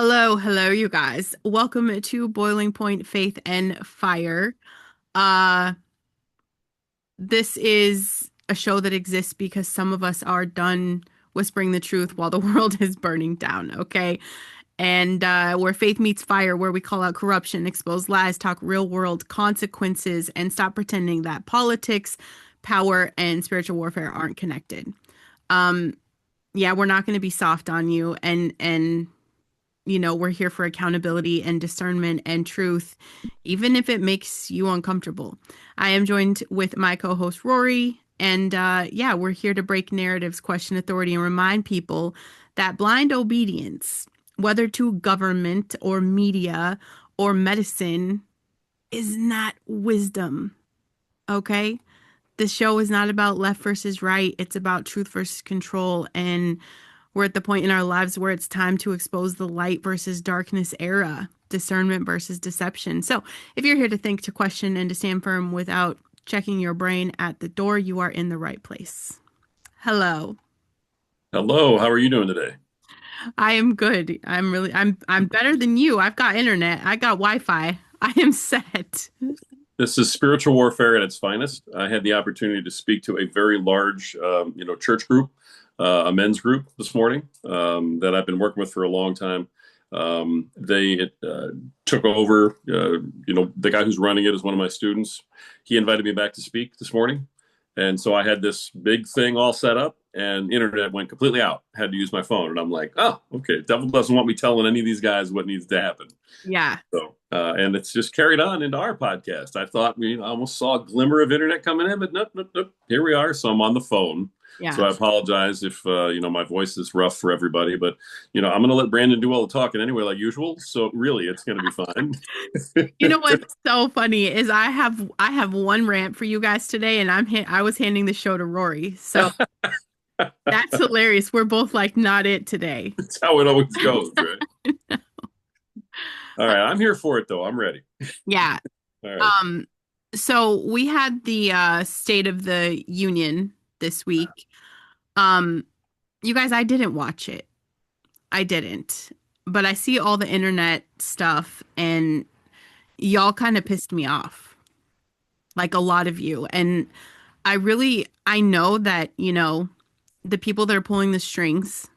Hello, you guys. Welcome to Boiling Point Faith and Fire. Uh, this is a show that exists because some of us are done whispering the truth while the world is burning down, okay? And where faith meets fire, where we call out corruption, expose lies, talk real world consequences, and stop pretending that politics, power, and spiritual warfare aren't connected. Um, yeah, we're not going to be soft on you, and we're here for accountability and discernment and truth, even if it makes you uncomfortable. I am joined with my co-host Rory, and yeah, we're here to break narratives, question authority, and remind people that blind obedience, whether to government or media or medicine, is not wisdom. Okay? This show is not about left versus right. It's about truth versus control. And we're at the point in our lives where it's time to expose the light versus darkness era, discernment versus deception. So if you're here to think, to question, and to stand firm without checking your brain at the door, you are in the right place. Hello. Hello, how are you doing today? I am good. I'm better than you. I've got internet. I got Wi-Fi. I am set. This is spiritual warfare at its finest. I had the opportunity to speak to a very large, church group, a men's group this morning that I've been working with for a long time. They took over. The guy who's running it is one of my students. He invited me back to speak this morning, and so I had this big thing all set up, and internet went completely out. Had to use my phone, and I'm like, oh, okay. Devil doesn't want me telling any of these guys what needs to happen. Yeah. And it's just carried on into our podcast. I thought we almost saw a glimmer of internet coming in, but nope, nope, nope. Here we are. So I'm on the phone. So Yeah. I apologize if my voice is rough for everybody, but I'm going to let Brandon do all the talking anyway, like usual. So really, it's going to be fine. You know what's so funny is I have one rant for you guys today, and I was handing the show to Rory. So that's hilarious. We're both like not it today. That's how it always goes, right? All right, I'm here for it though. I'm ready. Yeah. All right. Um, so we had the State of the Union this week. Um, you guys, I didn't watch it. I didn't. But I see all the internet stuff, and y'all kind of pissed me off. Like a lot of you. And I know that, the people that are pulling the strings,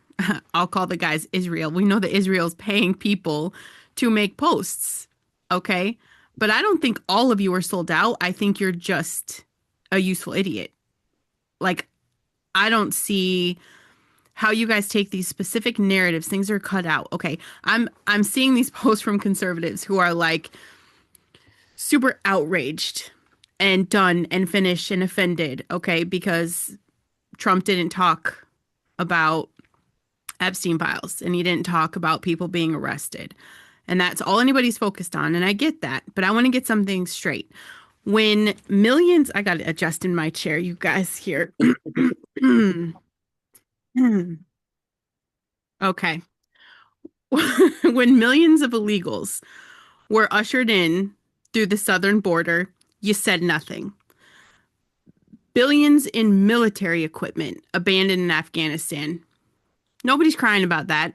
I'll call the guys Israel. We know that Israel's paying people to make posts. Okay. But I don't think all of you are sold out. I think you're just a useful idiot. Like, I don't see how you guys take these specific narratives. Things are cut out. Okay. I'm seeing these posts from conservatives who are like super outraged and done and finished and offended, okay, because Trump didn't talk about Epstein files and he didn't talk about people being arrested. And that's all anybody's focused on. And I get that, but I want to get something straight. When millions, I got to adjust in my chair, you guys here. Okay. When millions of illegals were ushered in through the southern border, you said nothing. Billions in military equipment abandoned in Afghanistan. Nobody's crying about that.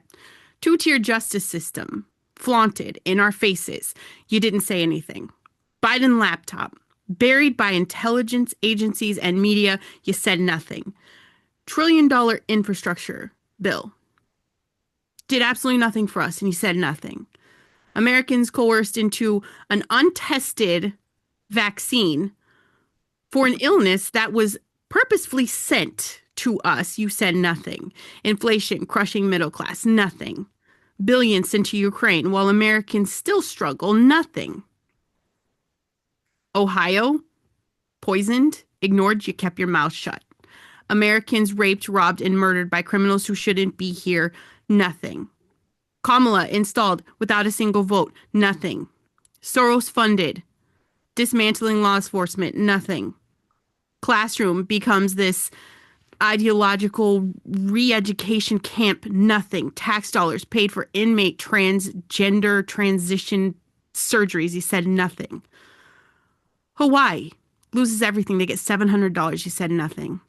Two-tier justice system flaunted in our faces. You didn't say anything. Biden laptop buried by intelligence agencies and media. You said nothing. $1 trillion infrastructure bill did absolutely nothing for us, and you said nothing. Americans coerced into an untested vaccine for an illness that was purposefully sent to us. You said nothing. Inflation crushing middle class, nothing. Billions sent to Ukraine while Americans still struggle, nothing. Ohio, poisoned, ignored, you kept your mouth shut. Americans raped, robbed, and murdered by criminals who shouldn't be here, nothing. Kamala installed without a single vote, nothing. Soros funded, dismantling law enforcement, nothing. Classroom becomes this ideological re-education camp, nothing. Tax dollars paid for inmate transgender transition surgeries, he said nothing. Hawaii loses everything, they get $700, he said nothing.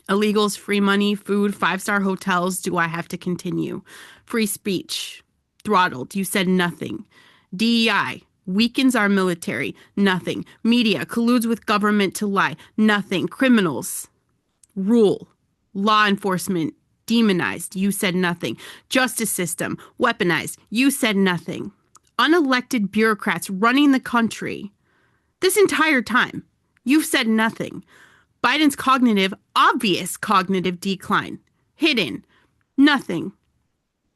Illegals, free money, food, five-star hotels, do I have to continue? Free speech, throttled. You said nothing. DEI weakens our military. Nothing. Media colludes with government to lie. Nothing. Criminals rule. Law enforcement demonized. You said nothing. Justice system weaponized. You said nothing. Unelected bureaucrats running the country this entire time. You've said nothing. Biden's obvious cognitive decline. Hidden. Nothing.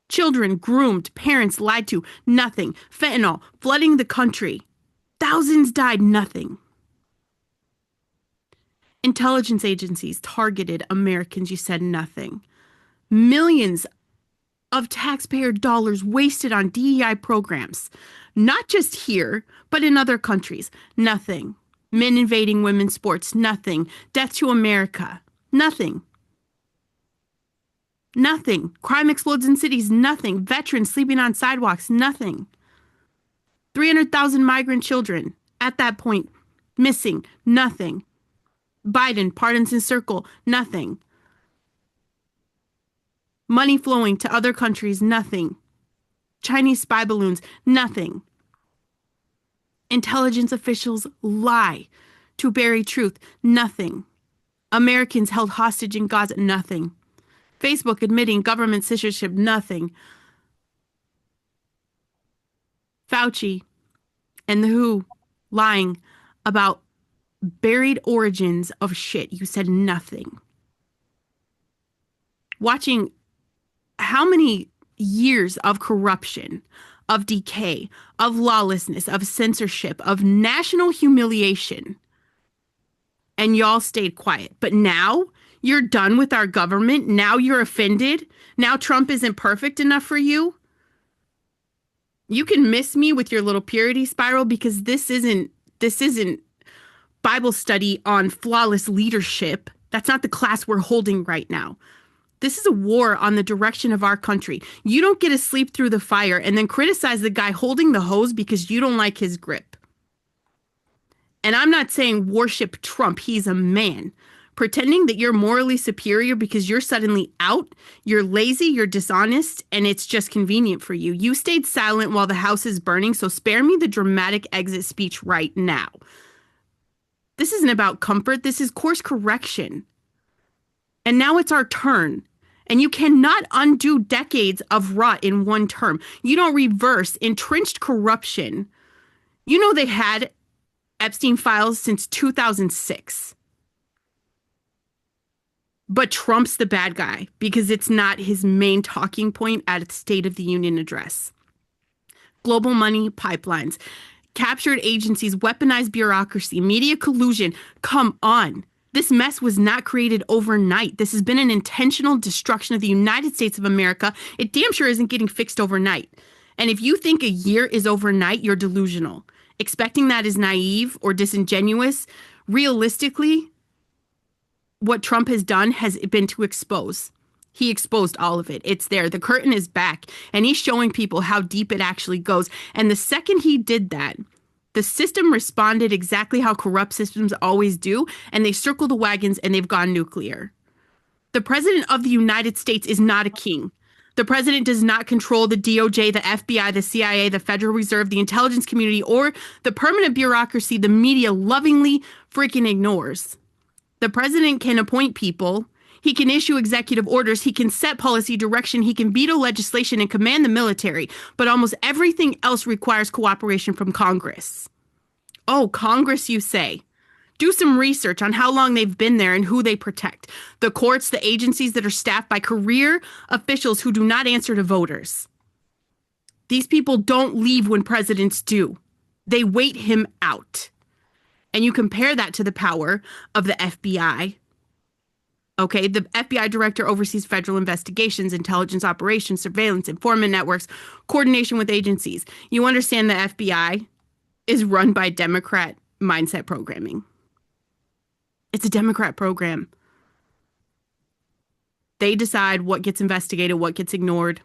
Children groomed, parents lied to. Nothing. Fentanyl flooding the country. Thousands died. Nothing. Intelligence agencies targeted Americans. You said nothing. Millions of taxpayer dollars wasted on DEI programs, not just here, but in other countries. Nothing. Men invading women's sports. Nothing. Death to America. Nothing. Nothing. Crime explodes in cities. Nothing. Veterans sleeping on sidewalks. Nothing. 300,000 migrant children at that point missing. Nothing. Biden partisan circle. Nothing. Money flowing to other countries. Nothing. Chinese spy balloons. Nothing. Intelligence officials lie to bury truth. Nothing. Americans held hostage in Gaza. Nothing. Facebook admitting government censorship. Nothing. Fauci and the WHO lying about buried origins of shit. You said nothing. Watching how many years of corruption, of decay, of lawlessness, of censorship, of national humiliation, and y'all stayed quiet. But now you're done with our government. Now you're offended. Now Trump isn't perfect enough for you. You can miss me with your little purity spiral because this isn't Bible study on flawless leadership. That's not the class we're holding right now. This is a war on the direction of our country. You don't get to sleep through the fire and then criticize the guy holding the hose because you don't like his grip. And I'm not saying worship Trump. He's a man. Pretending that you're morally superior because you're suddenly out, you're lazy, you're dishonest, and it's just convenient for you. You stayed silent while the house is burning, so spare me the dramatic exit speech right now. This isn't about comfort. This is course correction. And now it's our turn. And you cannot undo decades of rot in one term. You don't reverse entrenched corruption. You know they had Epstein files since 2006. But Trump's the bad guy because it's not his main talking point at its State of the Union address. Global money pipelines, captured agencies, weaponized bureaucracy, media collusion. Come on. This mess was not created overnight. This has been an intentional destruction of the United States of America. It damn sure isn't getting fixed overnight. And if you think a year is overnight, you're delusional. Expecting that is naive or disingenuous. Realistically, what Trump has done has been to expose. He exposed all of it. It's there. The curtain is back. And he's showing people how deep it actually goes. And the second he did that, the system responded exactly how corrupt systems always do, and they circled the wagons and they've gone nuclear. The president of the United States is not a king. The president does not control the DOJ, the FBI, the CIA, the Federal Reserve, the intelligence community, or the permanent bureaucracy the media lovingly freaking ignores. The president can appoint people. He can issue executive orders. He can set policy direction. He can veto legislation and command the military. But almost everything else requires cooperation from Congress. Oh, Congress, you say. Do some research on how long they've been there and who they protect. The courts, the agencies that are staffed by career officials who do not answer to voters. These people don't leave when presidents do. They wait him out. And you compare that to the power of the FBI. Okay, the FBI director oversees federal investigations, intelligence operations, surveillance, informant networks, coordination with agencies. You understand the FBI is run by Democrat mindset programming. It's a Democrat program. They decide what gets investigated, what gets ignored,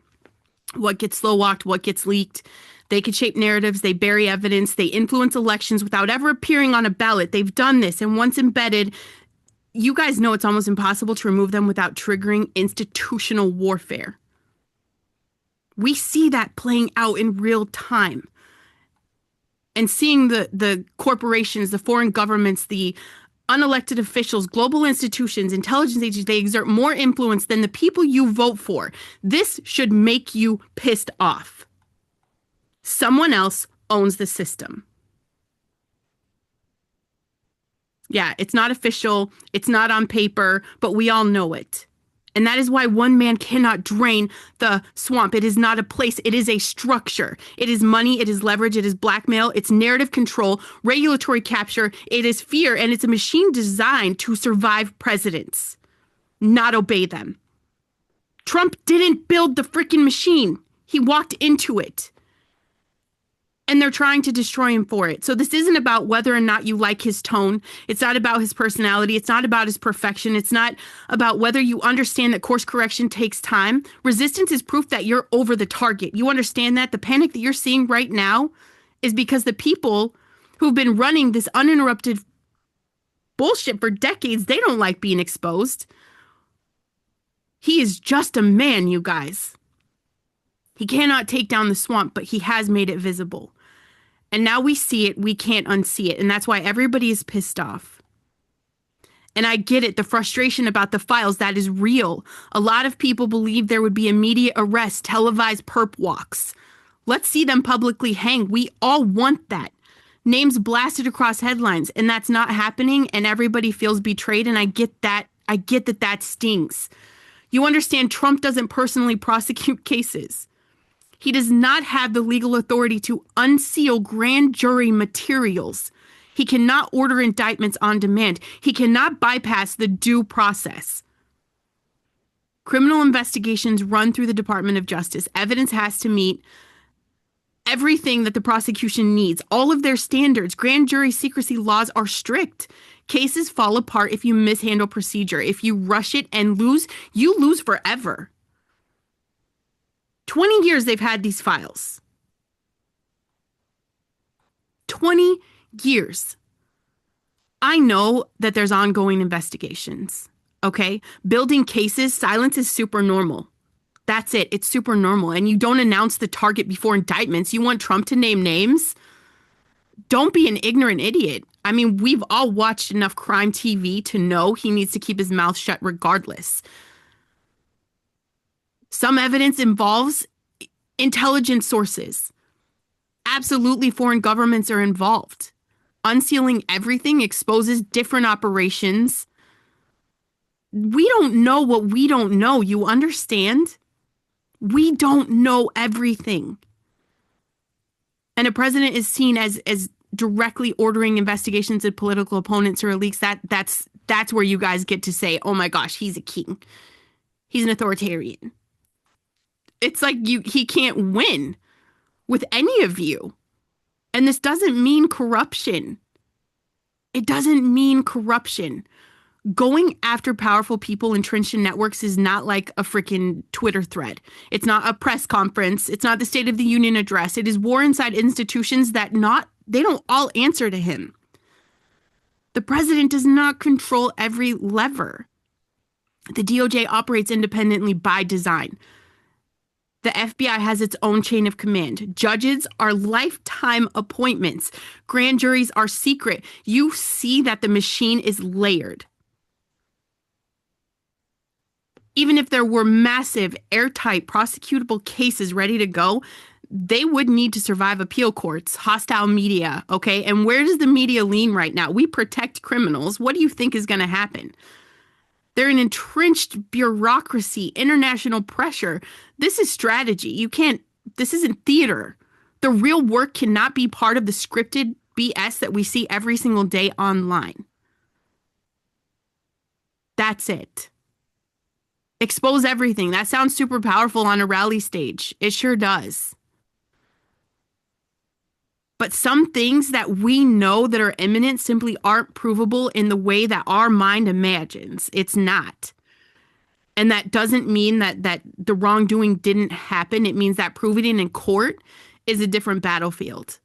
what gets slow walked, what gets leaked. They can shape narratives. They bury evidence. They influence elections without ever appearing on a ballot. They've done this. And once embedded, you guys know it's almost impossible to remove them without triggering institutional warfare. We see that playing out in real time. And seeing the corporations, the foreign governments, the unelected officials, global institutions, intelligence agencies, they exert more influence than the people you vote for. This should make you pissed off. Someone else owns the system. Yeah, it's not official, it's not on paper, but we all know it. And that is why one man cannot drain the swamp. It is not a place, it is a structure. It is money, it is leverage, it is blackmail, it's narrative control, regulatory capture, it is fear, and it's a machine designed to survive presidents, not obey them. Trump didn't build the freaking machine, he walked into it. And they're trying to destroy him for it. So this isn't about whether or not you like his tone. It's not about his personality. It's not about his perfection. It's not about whether you understand that course correction takes time. Resistance is proof that you're over the target. You understand that? The panic that you're seeing right now is because the people who've been running this uninterrupted bullshit for decades, they don't like being exposed. He is just a man, you guys. He cannot take down the swamp, but he has made it visible. And now we see it, we can't unsee it. And that's why everybody is pissed off. And I get it, the frustration about the files, that is real. A lot of people believe there would be immediate arrest, televised perp walks. Let's see them publicly hanged. We all want that. Names blasted across headlines, and that's not happening, and everybody feels betrayed, and I get that. I get that that stings. You understand Trump doesn't personally prosecute cases. He does not have the legal authority to unseal grand jury materials. He cannot order indictments on demand. He cannot bypass the due process. Criminal investigations run through the Department of Justice. Evidence has to meet everything that the prosecution needs. All of their standards. Grand jury secrecy laws are strict. Cases fall apart if you mishandle procedure. If you rush it and lose, you lose forever. 20 years they've had these files. 20 years. I know that there's ongoing investigations, okay? Building cases, silence is super normal. That's it. It's super normal. And you don't announce the target before indictments. You want Trump to name names? Don't be an ignorant idiot. I mean, we've all watched enough crime TV to know he needs to keep his mouth shut regardless. Some evidence involves intelligence sources. Absolutely, foreign governments are involved. Unsealing everything exposes different operations. We don't know what we don't know. You understand? We don't know everything. And a president is seen as directly ordering investigations of political opponents or leaks. That's where you guys get to say, oh my gosh, he's a king. He's an authoritarian. It's like he can't win with any of you. And this doesn't mean corruption. It doesn't mean corruption. Going after powerful people entrenched in networks is not like a freaking Twitter thread. It's not a press conference. It's not the State of the Union address. It is war inside institutions that they don't all answer to him. The president does not control every lever. The DOJ operates independently by design. The FBI has its own chain of command. Judges are lifetime appointments. Grand juries are secret. You see that the machine is layered. Even if there were massive, airtight, prosecutable cases ready to go, they would need to survive appeal courts, hostile media, okay? And where does the media lean right now? We protect criminals. What do you think is going to happen? They're an entrenched bureaucracy, international pressure. This is strategy. This isn't theater. The real work cannot be part of the scripted BS that we see every single day online. That's it. Expose everything. That sounds super powerful on a rally stage. It sure does. But some things that we know that are imminent simply aren't provable in the way that our mind imagines. It's not. And that doesn't mean that the wrongdoing didn't happen. It means that proving it in court is a different battlefield.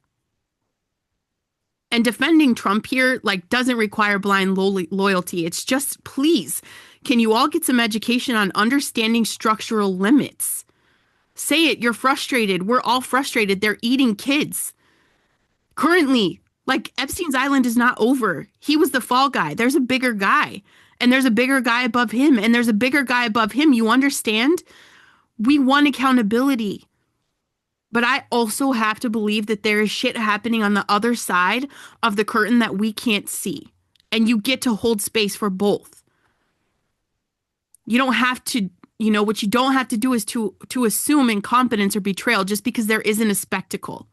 And defending Trump here doesn't require blind loyalty. It's just, please, can you all get some education on understanding structural limits? Say it. You're frustrated. We're all frustrated. They're eating kids. Currently, like Epstein's Island is not over. He was the fall guy. There's a bigger guy. And there's a bigger guy above him. And there's a bigger guy above him. You understand? We want accountability. But I also have to believe that there is shit happening on the other side of the curtain that we can't see. And you get to hold space for both. You don't have to, what you don't have to do is to assume incompetence or betrayal just because there isn't a spectacle.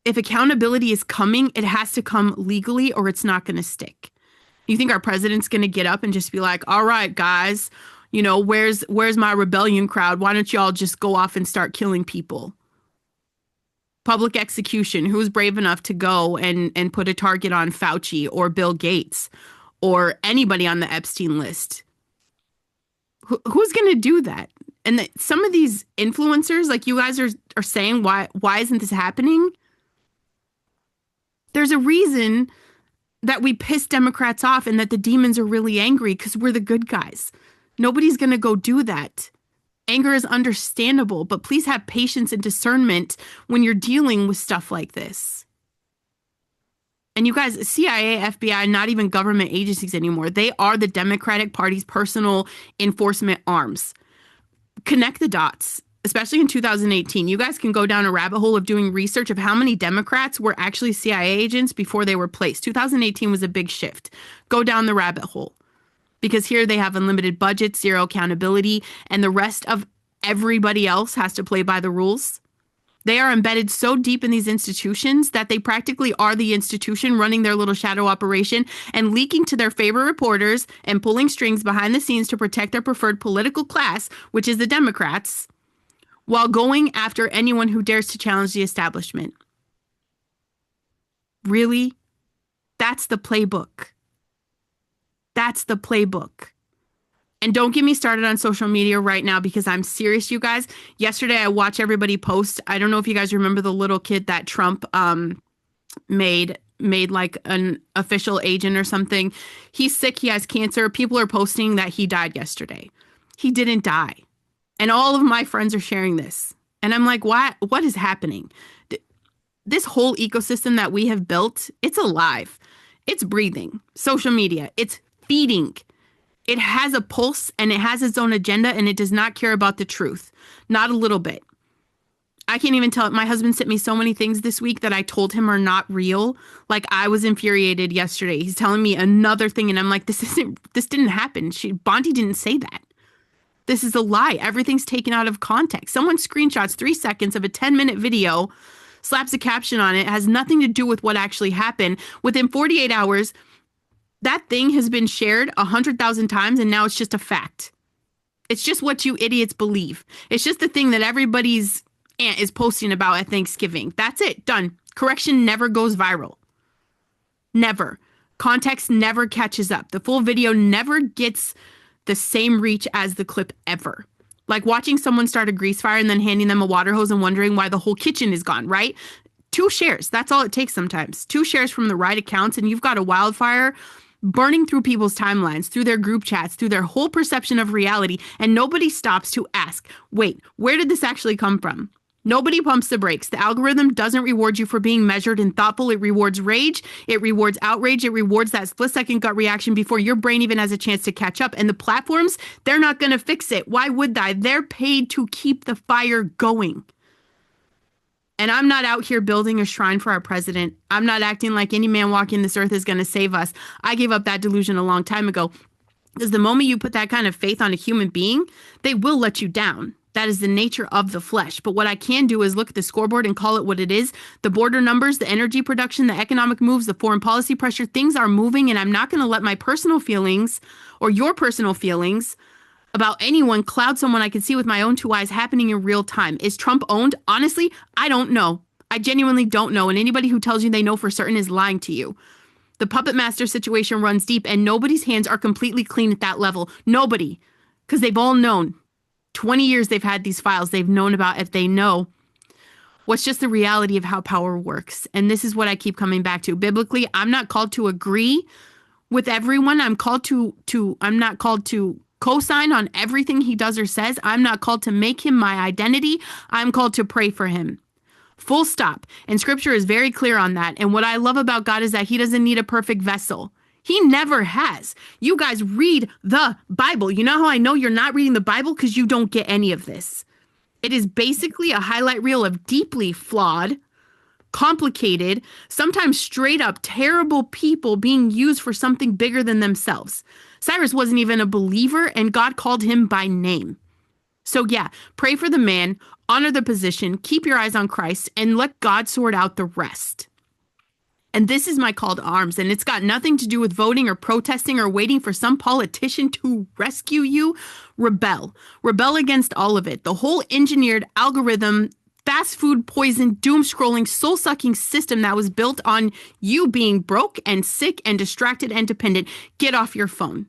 If accountability is coming, it has to come legally or it's not going to stick. You think our president's going to get up and just be like, all right, guys, where's my rebellion crowd? Why don't y'all just go off and start killing people? Public execution. Who's brave enough to go and put a target on Fauci or Bill Gates or anybody on the Epstein list? Who's going to do that? And some of these influencers, like you guys are saying, why isn't this happening? There's a reason that we piss Democrats off and that the demons are really angry because we're the good guys. Nobody's going to go do that. Anger is understandable, but please have patience and discernment when you're dealing with stuff like this. And you guys, CIA, FBI, not even government agencies anymore. They are the Democratic Party's personal enforcement arms. Connect the dots. Especially in 2018, you guys can go down a rabbit hole of doing research of how many Democrats were actually CIA agents before they were placed. 2018 was a big shift. Go down the rabbit hole because here they have unlimited budgets, zero accountability, and the rest of everybody else has to play by the rules. They are embedded so deep in these institutions that they practically are the institution running their little shadow operation and leaking to their favorite reporters and pulling strings behind the scenes to protect their preferred political class, which is the Democrats, while going after anyone who dares to challenge the establishment. Really? That's the playbook. That's the playbook. And don't get me started on social media right now because I'm serious, you guys. Yesterday, I watched everybody post. I don't know if you guys remember the little kid that Trump made like an official agent or something. He's sick. He has cancer. People are posting that he died yesterday. He didn't die. And all of my friends are sharing this. And I'm like, what is happening? This whole ecosystem that we have built, it's alive. It's breathing. Social media, it's feeding. It has a pulse and it has its own agenda and it does not care about the truth. Not a little bit. I can't even tell. My husband sent me so many things this week that I told him are not real. Like I was infuriated yesterday. He's telling me another thing and I'm like, this didn't happen. Bondi didn't say that. This is a lie. Everything's taken out of context. Someone screenshots 3 seconds of a 10-minute video, slaps a caption on it, has nothing to do with what actually happened. Within 48 hours, that thing has been shared 100,000 times and now it's just a fact. It's just what you idiots believe. It's just the thing that everybody's aunt is posting about at Thanksgiving. That's it. Done. Correction never goes viral. Never. Context never catches up. The full video never gets the same reach as the clip ever. Like watching someone start a grease fire and then handing them a water hose and wondering why the whole kitchen is gone, right? 2 shares. That's all it takes sometimes. 2 shares from the right accounts and you've got a wildfire burning through people's timelines, through their group chats, through their whole perception of reality, and nobody stops to ask, wait, where did this actually come from? Nobody pumps the brakes. The algorithm doesn't reward you for being measured and thoughtful. It rewards rage. It rewards outrage. It rewards that split-second gut reaction before your brain even has a chance to catch up. And the platforms, they're not going to fix it. Why would they? They're paid to keep the fire going. And I'm not out here building a shrine for our president. I'm not acting like any man walking this earth is going to save us. I gave up that delusion a long time ago. Because the moment you put that kind of faith on a human being, they will let you down. That is the nature of the flesh. But what I can do is look at the scoreboard and call it what it is. The border numbers, the energy production, the economic moves, the foreign policy pressure, things are moving. And I'm not going to let my personal feelings or your personal feelings about anyone cloud someone I can see with my own 2 eyes happening in real time. Is Trump owned? Honestly, I don't know. I genuinely don't know. And anybody who tells you they know for certain is lying to you. The puppet master situation runs deep and nobody's hands are completely clean at that level. Nobody. Because they've all known. 20 years they've had these files. They've known about it. They know what's just the reality of how power works. And this is what I keep coming back to. Biblically, I'm not called to agree with everyone. I'm not called to co-sign on everything he does or says. I'm not called to make him my identity. I'm called to pray for him. Full stop. And scripture is very clear on that. And what I love about God is that he doesn't need a perfect vessel. He never has. You guys read the Bible. You know how I know you're not reading the Bible? Because you don't get any of this. It is basically a highlight reel of deeply flawed, complicated, sometimes straight up terrible people being used for something bigger than themselves. Cyrus wasn't even a believer, and God called him by name. So, yeah, pray for the man, honor the position, keep your eyes on Christ, and let God sort out the rest. And this is my call to arms, and it's got nothing to do with voting or protesting or waiting for some politician to rescue you. Rebel. Rebel against all of it. The whole engineered algorithm, fast food poison, doom scrolling, soul sucking system that was built on you being broke and sick and distracted and dependent. Get off your phone.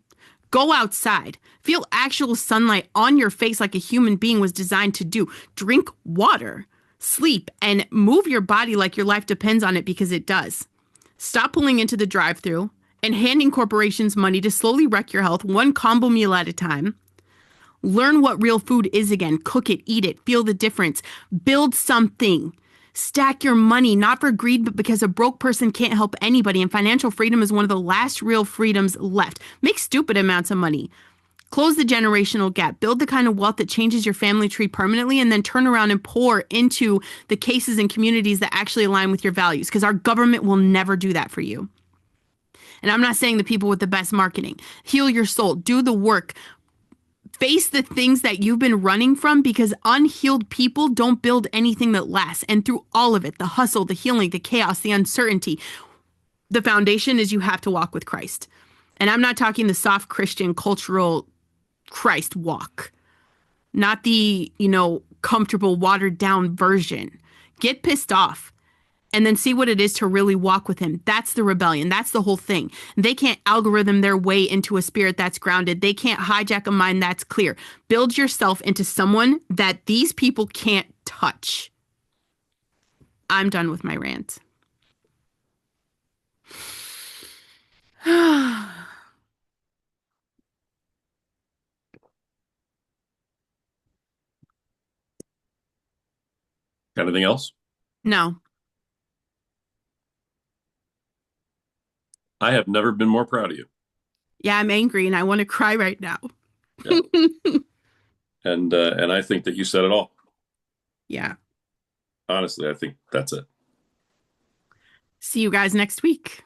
Go outside. Feel actual sunlight on your face like a human being was designed to do. Drink water. Sleep and move your body like your life depends on it because it does. Stop pulling into the drive-thru and handing corporations money to slowly wreck your health one combo meal at a time. Learn what real food is again. Cook it, eat it, feel the difference. Build something. Stack your money, not for greed, but because a broke person can't help anybody, and financial freedom is one of the last real freedoms left. Make stupid amounts of money. Close the generational gap. Build the kind of wealth that changes your family tree permanently, and then turn around and pour into the cases and communities that actually align with your values, because our government will never do that for you. And I'm not saying the people with the best marketing. Heal your soul. Do the work. Face the things that you've been running from, because unhealed people don't build anything that lasts. And through all of it, the hustle, the healing, the chaos, the uncertainty, the foundation is you have to walk with Christ. And I'm not talking the soft Christian cultural Christ walk, not the, comfortable watered down version. Get pissed off and then see what it is to really walk with him. That's the rebellion. That's the whole thing. They can't algorithm their way into a spirit that's grounded. They can't hijack a mind that's clear. Build yourself into someone that these people can't touch. I'm done with my rant. Anything else? No. I have never been more proud of you. Yeah, I'm angry and I want to cry right now. Yeah. And I think that you said it all. Yeah. Honestly, I think that's it. See you guys next week.